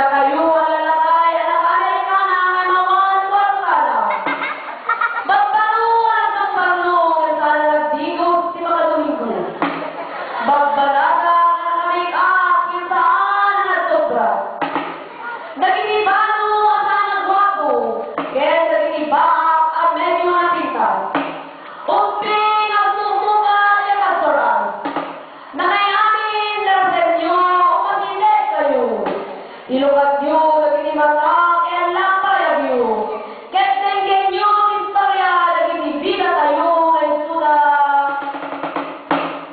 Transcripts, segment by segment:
kayo ang lalakay, anak Amerikana, may mawan warkana. Bagbaruan at bagbaruan, sana nagdigos si mga Domingo. Bagbalada ang make-up, yung saan nagsobra. Nagigibano ang sana gwapo, kaya nagigibak ang medyo napintas. Umping ang sumuka yung restaurant. Nakayamin lang sa inyo, umasinay kayo. Ilugad nyo, nagigimata, kaya lang kaya nyo. Kahit nenggen nyo, istorya, nagigibida tayo, ay suda.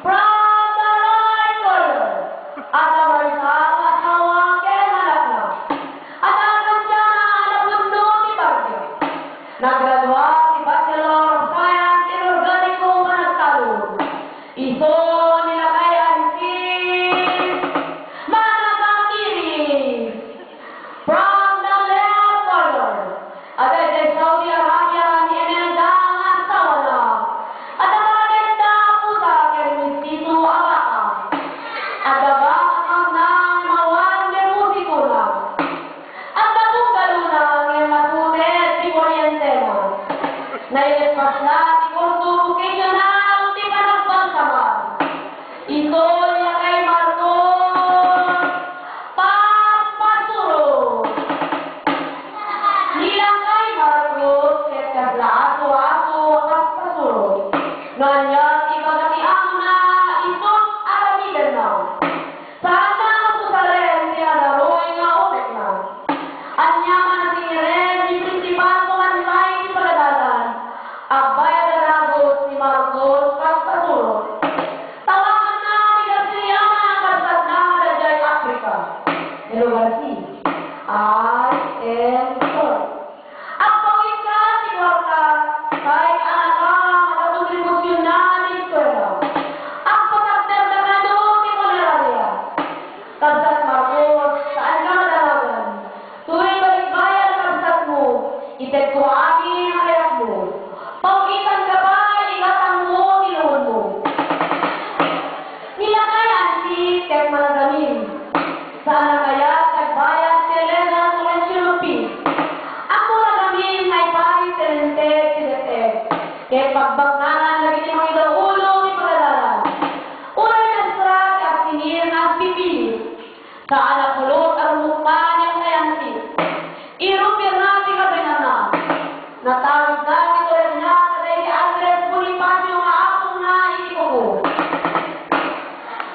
From the right corner, at ang marisang asawa, kaya anak na. At ang siya na anak mundo ni Barrio. Nagradwa si Bachelor of Science in Organico Managtalon. Iso nila kay Ansis Managakiris. From the left corner, at ay Saudi Arabia ni Enendang asawa na. At ang maganda po sa akin, Mistito Abaka. At ang nang mawan de musiko na. At akong galunang yung masunet si Orientena. Nailipas na si Kurso Vocational, di pa nagpagsaman. Ito niya kay Marcos Papasuro. Nilang kay Marcos, kaya kasla aso-aso ang pasuro. Nanya, ibagati ang na isot aramigan na. Saan na masusaren siya naroy nga opek na. Anya man tingin ni Principal Kumansay ni Pagadalan, ang bayan na nagos ni Marcos Papasuro. Tawagan na ni Garcia ang kasat na Dajay Africa. Hello Garcia. I am sorry. Ang pangika si Warta, kahit anak ka, makakontribusyon na ni Eskwela. Ang patakder na gano ni Poleraria. Kasat Marcos, saan ka madalagan? Tuwing balikbayan ang kasat mo, itet ko amin ang hayat mo. Paugitan ka ba, igatang mo, niluhon mo. Nilakay Ansis, kahit managamin. Sana kaya, tagbayan, Selena, Convention of Peace. Ako nagamin, ay pari, Selentek, Sidetek. Kahit pagbagnanan, lagi ni mga idaulo, ni Pagadalan. Unang nasrat, at sinir na pipilis. Sa anak kulot, ang mukha niyang kay Ansis. Irupir na si Kabinana. Natawid na ito rin niya sa Lady Andres Bonifacio nga apong na itikuko.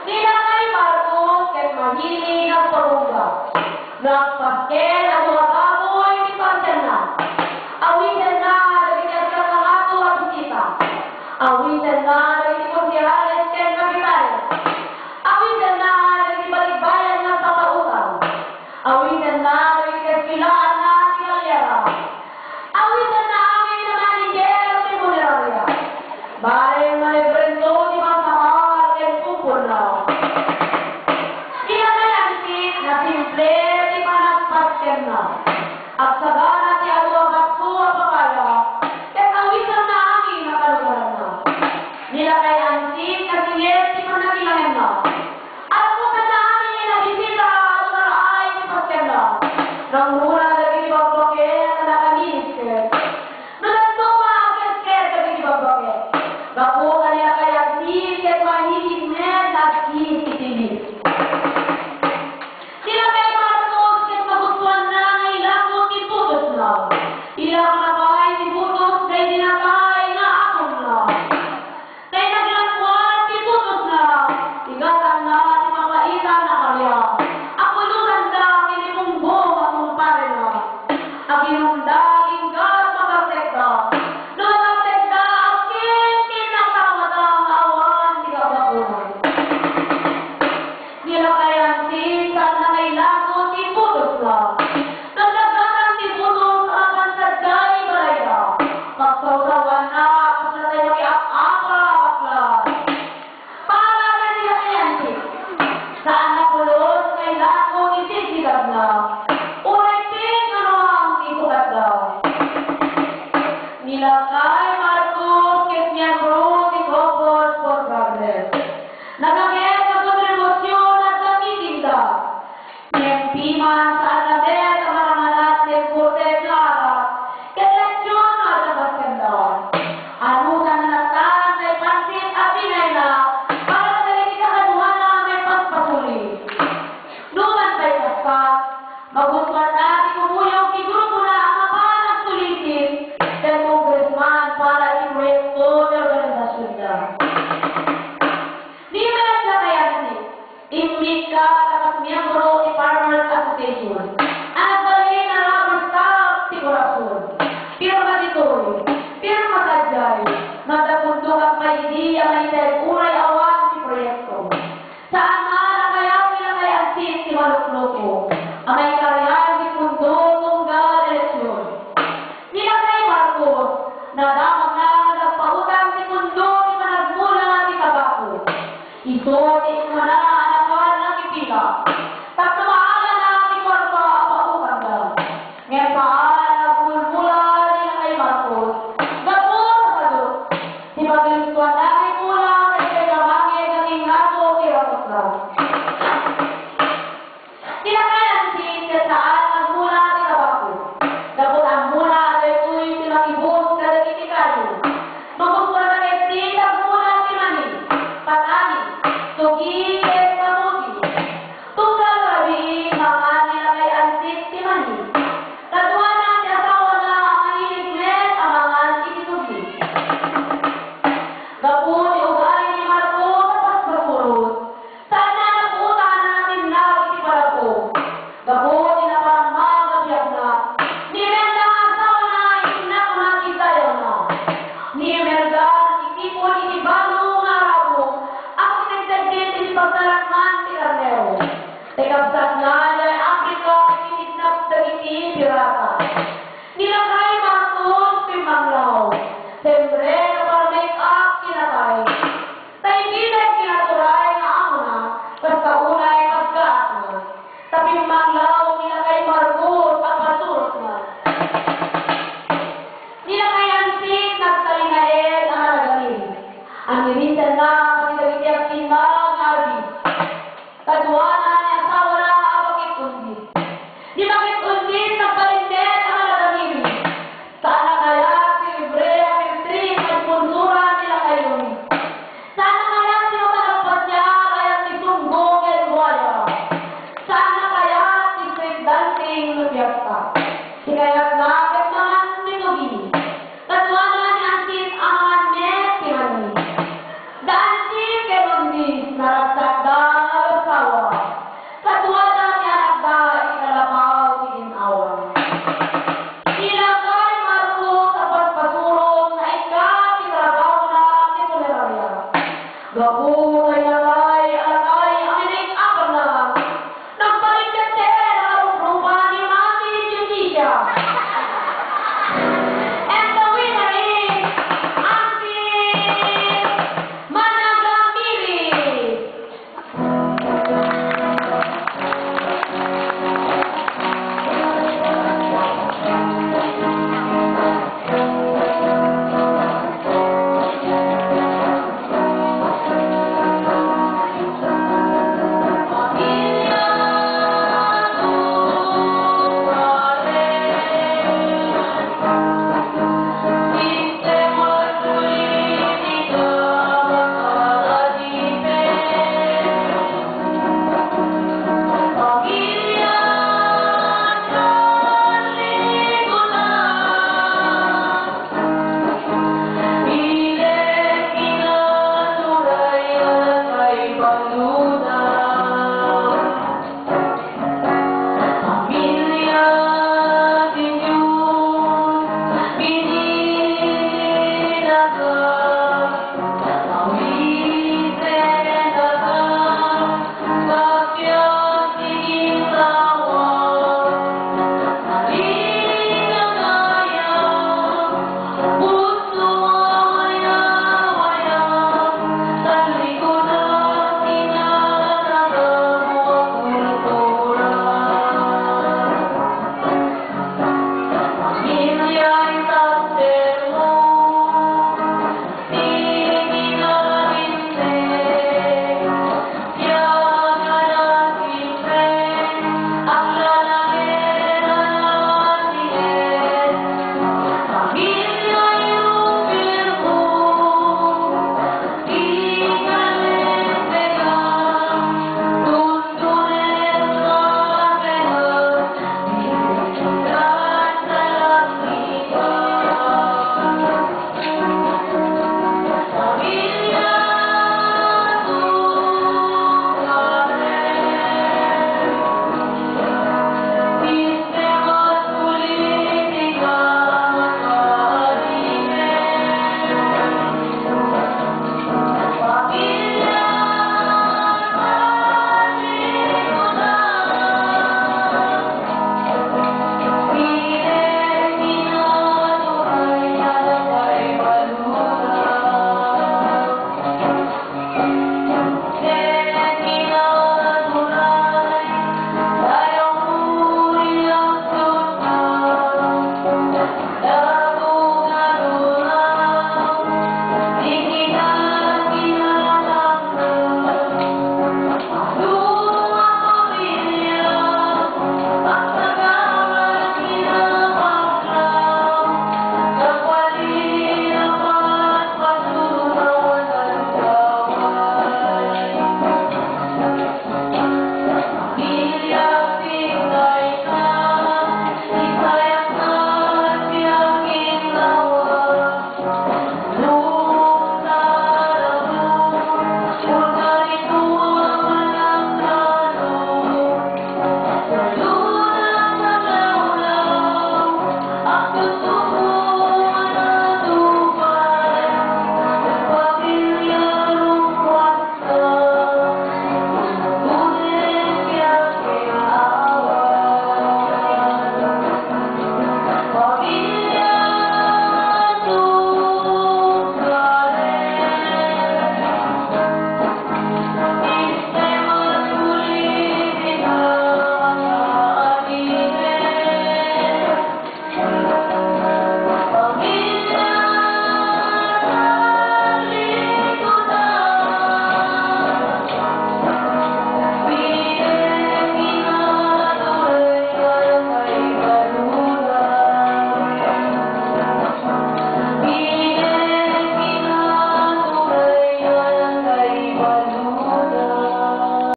Sila kay Marcos kahit mahilig ang parungga. Nagpaskel ang mga baboy ni Pasyan na. Awitan na nagigyan ka ng ato at bisita. Awitan na nagigyan ko si Alex kay Kapitales. Awitan na nagiging balikbayan na sa pautan. Awitan na nagiging pilaan na si Galera. Awitan na amin na manigero ni Moneraria. Bahay na ibrendo ni Masamar at Pupul na. Sila kay Ansis na simple di managpasken na. At sagana si Adwa Bakso at Papaya, at awitan na amin na kalugaran na. Nila kay Ansis na singit di managilangan na. At bukan na amin na bisita at naraay ni pasken na. Nang mura lagi ni Bagbaket na nakaminisket. Nagtuma ang kesket lagi ni Bagbaket. Bakuha nila kay Ansis at mahilig net at kisitilis. Sila kay Marcos at magustuhan na ng ilakot ni Butos na. Ilang nakay ni Butos kay dinakay na akong na. Kay naglangkuhan si Butos na. Igatan na si Mapaita na karya. Ako lugan na kinipungbong akong pare na. Ang inundaging gas makatekta. Nakatekta ang kinakawat ang awan di kabakunan. Nila kay Ansis at nakailagot ni Butos na. Nagdagdagan ni Butos ang pansadgay balaya. Magsawasawan na ako sa tayo mag-iap-apa bakla. Para na nila kay Ansis. Sa anak kulot kay Lako ni Sisigab na. Uray ting ano ang ikukat daw. Nila kay Marcos kay miyembro ni Cobos for Progress. Nagagay sa kontribusyon at nagtitinda. Ni MP man sa takas miyembro ni Farmers Association. Ang balik na rubber stamp si korupsyon. Pirma ditoy, pirma sadyay, madapundok ang may ideya may uray awan si proyekto. Saan man kaya nila kay ansin si Malukloko, ang may karyan si Pundo tunggal eleksyon. Nila kay Marcos, nadamag na nagpahutang si Pundo ni managmula ni Tabako. Ito ni mananaanakan na kipila. Tapos maaga na si Kwarta ang pautang na. Ngayon saan nagmula nila kay Marcos. Gapon sa sadot. Si Paglintuan na ay mula kay Kamangin ng Ingato kay Raposlan. Sila kaya si saan nagmula ni Tabako. Gapon ang mula ay tuloy si Makibos na nagitikayo. Magkumpura na kay Tita mula si Mani. Patani. Tugi kay Mamuti. Tunggal rabi mga nila kay Ansit si Mani. Katuwa na si asawa na ang mahilignet ang mga ititugi. Gapon ni Ugay ni Marco sa paspapurot. Sana naputan natin na itiparako. Gapon ni naparang mga na. Ni Merda ang asawa na inak na kitayo na. Ni Merda ikipon inibalo nga rabo. Ako nagtagin din pagtarakman si Carnero. Tekapsat na ay Afrika, kinidnap sa iti pirata.